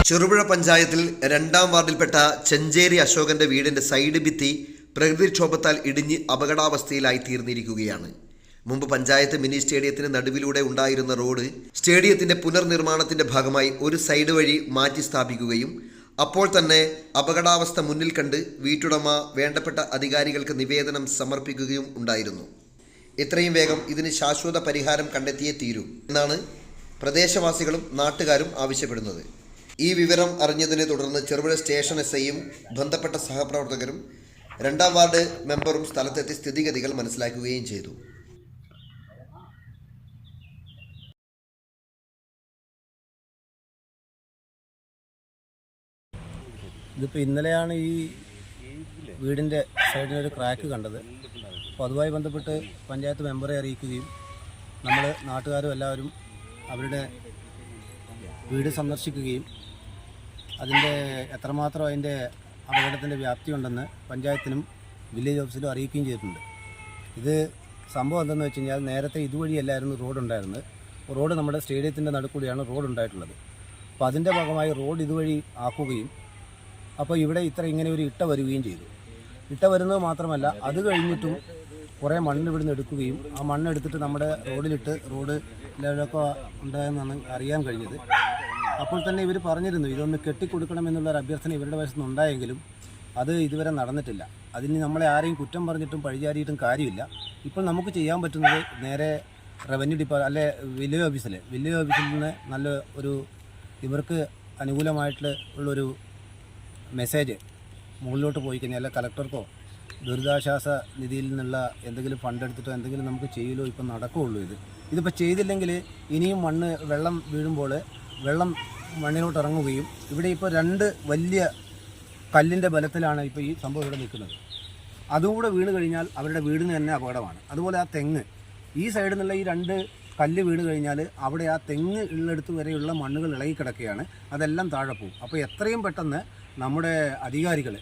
ചെറുപുഴ പഞ്ചായത്തിൽ 2ാം വാർഡിൽപ്പെട്ട ചെഞ്ചേരി അശോകന്റെ വീടിന്റെ സൈഡ് ഭിത്തി പ്രകൃതിക്ഷോഭത്താൽ ഇടിഞ്ഞ് അപകടാവസ്ഥയിലായി തീർന്നിരിക്കുകയാണ്. മുമ്പ് പഞ്ചായത്ത് മിനി സ്റ്റേഡിയത്തിന് നടുവിലൂടെ ഉണ്ടായിരുന്ന റോഡ് സ്റ്റേഡിയത്തിന്റെ പുനർനിർമ്മാണത്തിന്റെ ഭാഗമായി ഒരു സൈഡ് വഴി മാറ്റി സ്ഥാപിക്കുകയും അപ്പോൾ തന്നെ അപകടാവസ്ഥ മുന്നിൽ കണ്ട് വീട്ടുടമ വേണ്ടപ്പെട്ട അധികാരികൾക്ക് നിവേദനം സമർപ്പിക്കുകയും ഉണ്ടായിരുന്നു. എത്രയും വേഗം ഇതിന് ശാശ്വത പരിഹാരം കണ്ടെത്തിയേ തീരൂ എന്നാണ് പ്രദേശവാസികളും നാട്ടുകാരും ആവശ്യപ്പെടുന്നത്. ഈ വിവരം അറിഞ്ഞതിനെ തുടർന്ന് ചെറുപുഴ സ്റ്റേഷൻ എസ്ഐയും ബന്ധപ്പെട്ട സഹപ്രവർത്തകരും 2ാം വാർഡ് മെമ്പറും സ്ഥലത്തെത്തി സ്ഥിതിഗതികൾ മനസ്സിലാക്കുകയും ചെയ്തു. ഇതിപ്പോൾ ഇന്നലെയാണ് ഈ വീടിൻ്റെ സൈഡിനൊരു ക്രാക്ക് കണ്ടത്. അപ്പോൾ അതുമായി ബന്ധപ്പെട്ട് പഞ്ചായത്ത് മെമ്പറെ അറിയിക്കുകയും നമ്മൾ നാട്ടുകാരും എല്ലാവരും അവരുടെ വീട് സന്ദർശിക്കുകയും അതിൻ്റെ എത്രമാത്രം അതിൻ്റെ അപകടത്തിൻ്റെ വ്യാപ്തി ഉണ്ടെന്ന് പഞ്ചായത്തിനും വില്ലേജ് ഓഫീസിലും അറിയിക്കുകയും ചെയ്തിട്ടുണ്ട്. ഇത് സംഭവം എന്തെന്ന് വെച്ച് കഴിഞ്ഞാൽ നേരത്തെ ഇതുവഴിയല്ലായിരുന്നു റോഡ് ഉണ്ടായിരുന്നത്. റോഡ് നമ്മുടെ സ്റ്റേഡിയത്തിൻ്റെ നടുക്കൂടിയാണ് റോഡ് ഉണ്ടായിട്ടുള്ളത്. അപ്പോൾ അതിൻ്റെ ഭാഗമായി റോഡ് ഇതുവഴി ആക്കുകയും അപ്പോൾ ഇവിടെ ഇങ്ങനെ ഒരു ഇട്ട വരികയും ചെയ്തു. ഇട്ട വരുന്നത് മാത്രമല്ല, അത് കഴിഞ്ഞിട്ടും കുറേ മണ്ണ് ഇവിടുന്ന് എടുക്കുകയും ആ മണ്ണെടുത്തിട്ട് നമ്മുടെ റോഡിലിട്ട് റോഡ് ലെവലൊക്കെ ഉണ്ടായെന്നാണ് അറിയാൻ കഴിഞ്ഞത്. അപ്പോൾ തന്നെ ഇവർ പറഞ്ഞിരുന്നു ഇതൊന്ന് കെട്ടിക്കൊടുക്കണമെന്നുള്ളൊരു അഭ്യർത്ഥന ഇവരുടെ വശത്തുനിന്ന് ഉണ്ടായെങ്കിലും അത് ഇതുവരെ നടന്നിട്ടില്ല. അതിന് നമ്മളെ ആരെയും കുറ്റം പറഞ്ഞിട്ടും പഴിചാരിയിട്ടും കാര്യമില്ല. ഇപ്പോൾ നമുക്ക് ചെയ്യാൻ പറ്റുന്നത് നേരെ റവന്യൂ വില്ലേജ് ഓഫീസിൽ നിന്ന് നല്ല ഒരു ഇവർക്ക് അനുകൂലമായിട്ടുള്ളൊരു മെസ്സേജ് മുകളിലോട്ട് പോയി കഴിഞ്ഞാൽ അല്ല കളക്ടർക്കോ ദുരിതാശ്വാസ നിധിയിൽ നിന്നുള്ള എന്തെങ്കിലും ഫണ്ട് എടുത്തിട്ടോ എന്തെങ്കിലും നമുക്ക് ചെയ്യലോ ഇപ്പം നടക്കുകയുള്ളൂ. ഇതിപ്പോൾ ചെയ്തില്ലെങ്കിൽ ഇനിയും വെള്ളം വീഴുമ്പോൾ വെള്ളം മണ്ണിലോട്ട് ഇറങ്ങുകയും ഇവിടെ ഇപ്പോൾ 2 വലിയ കല്ലിൻ്റെ ബലത്തിലാണ് ഇപ്പോൾ ഈ സംഭവം ഇവിടെ നിൽക്കുന്നത്. അതും കൂടെ വീണ് കഴിഞ്ഞാൽ അവരുടെ വീടിന് തന്നെ അപകടമാണ്. അതുപോലെ ആ തെങ്ങ് ഈ സൈഡിൽ നിന്നുള്ള ഈ 2 കല്ല് വീണ് കഴിഞ്ഞാൽ അവിടെ ആ തെങ്ങ് ഉള്ളിടത്ത് വരെയുള്ള മണ്ണുകൾ ഇളകിക്കിടക്കുകയാണ്. അതെല്ലാം താഴെ പോകും. അപ്പോൾ എത്രയും പെട്ടെന്ന് നമ്മുടെ അധികാരികൾ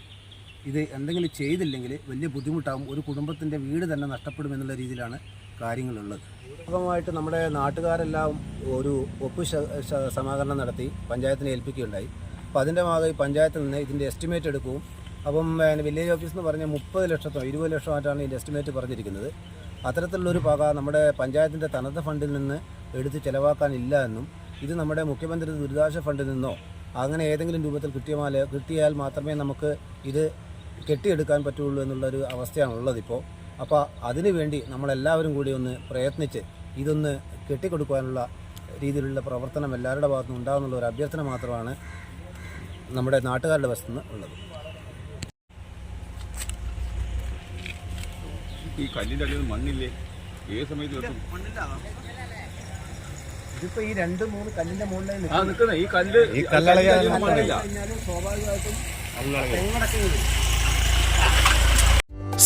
ഇത് എന്തെങ്കിലും ചെയ്തില്ലെങ്കിൽ വലിയ ബുദ്ധിമുട്ടാകും. ഒരു കുടുംബത്തിൻ്റെ വീട് തന്നെ നഷ്ടപ്പെടുമെന്നുള്ള രീതിയിലാണ് കാര്യങ്ങളുള്ളത്. ഭാഗമായിട്ട് നമ്മുടെ നാട്ടുകാരെല്ലാം ഒരു ഒപ്പ് സമാഹരണം നടത്തി പഞ്ചായത്തിനെ ഏൽപ്പിക്കുകയുണ്ടായി. അപ്പോൾ അതിൻ്റെ ഭാഗമായി പഞ്ചായത്തിൽ നിന്ന് ഇതിൻ്റെ എസ്റ്റിമേറ്റ് എടുക്കും. അപ്പം വില്ലേജ് ഓഫീസിൽ നിന്ന് പറഞ്ഞ 30 ലക്ഷത്തോ 20 ലക്ഷമായിട്ടാണ് ഇതിൻ്റെ എസ്റ്റിമേറ്റ് പറഞ്ഞിരിക്കുന്നത്. അത്തരത്തിലുള്ളൊരു പാക നമ്മുടെ പഞ്ചായത്തിൻ്റെ തനത് ഫണ്ടിൽ നിന്ന് എടുത്ത് ചിലവാക്കാനില്ല എന്നും ഇത് നമ്മുടെ മുഖ്യമന്ത്രി ദുരിതാശ്വാസ ഫണ്ടിൽ നിന്നോ അങ്ങനെ ഏതെങ്കിലും രൂപത്തിൽ കിട്ടിയാൽ മാത്രമേ നമുക്ക് ഇത് കെട്ടിയെടുക്കാൻ പറ്റുള്ളൂ എന്നുള്ളൊരു അവസ്ഥയാണുള്ളത് ഇപ്പോൾ. അപ്പോൾ അതിനു വേണ്ടി നമ്മളെല്ലാവരും കൂടി ഒന്ന് പ്രയത്നിച്ച് ഇതൊന്ന് കെട്ടിക്കൊടുക്കാനുള്ള രീതിയിലുള്ള പ്രവർത്തനം എല്ലാവരുടെ ഭാഗത്തുനിന്ന് ഉണ്ടാകുന്നുള്ള ഒരു അഭ്യർത്ഥന മാത്രമാണ് നമ്മുടെ നാട്ടുകാരുടെ വശത്തുനിന്ന് ഉള്ളത്. ഈ കല്ലിൻ്റെ അടിയിൽ മണ്ണില്ലേ? ഏത് സമയത്ത് ഇതിപ്പോൾ ഈ 2-3 കല്ലിൻ്റെ മുകളിൽ ഈ കല്ല് മണ്ണില്ല. സ്വാഭാവികമായിട്ടും തെങ്ങടക്കുന്നത്.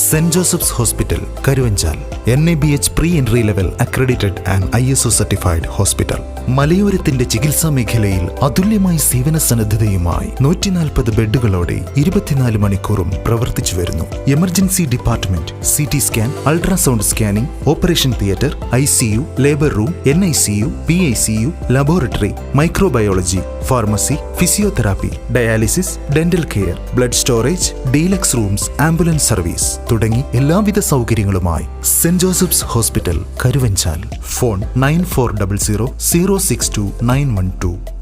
Saint Joseph's hospital Karuvanchal NABH pre-entry level accredited and ISO certified hospital. മലയോരത്തിന്റെ ചികിത്സാ മേഖലയിൽ അതുല്യമായ സേവന സന്നദ്ധതയുമായി 140 ബെഡുകളോടെ 24 മണിക്കൂറും പ്രവർത്തിച്ചു വരുന്നു. Emergency department, CT scan, ultrasound scanning, operation theatre, ICU, labour room, NICU, PICU, laboratory, microbiology, pharmacy, physiotherapy, dialysis, dental care, blood storage, deluxe rooms, ambulance service തുടങ്ങി എല്ലാവിധ സൗകര്യങ്ങളുമായി saint Joseph's hospital Karuvanchal. Phone 9400 062 912.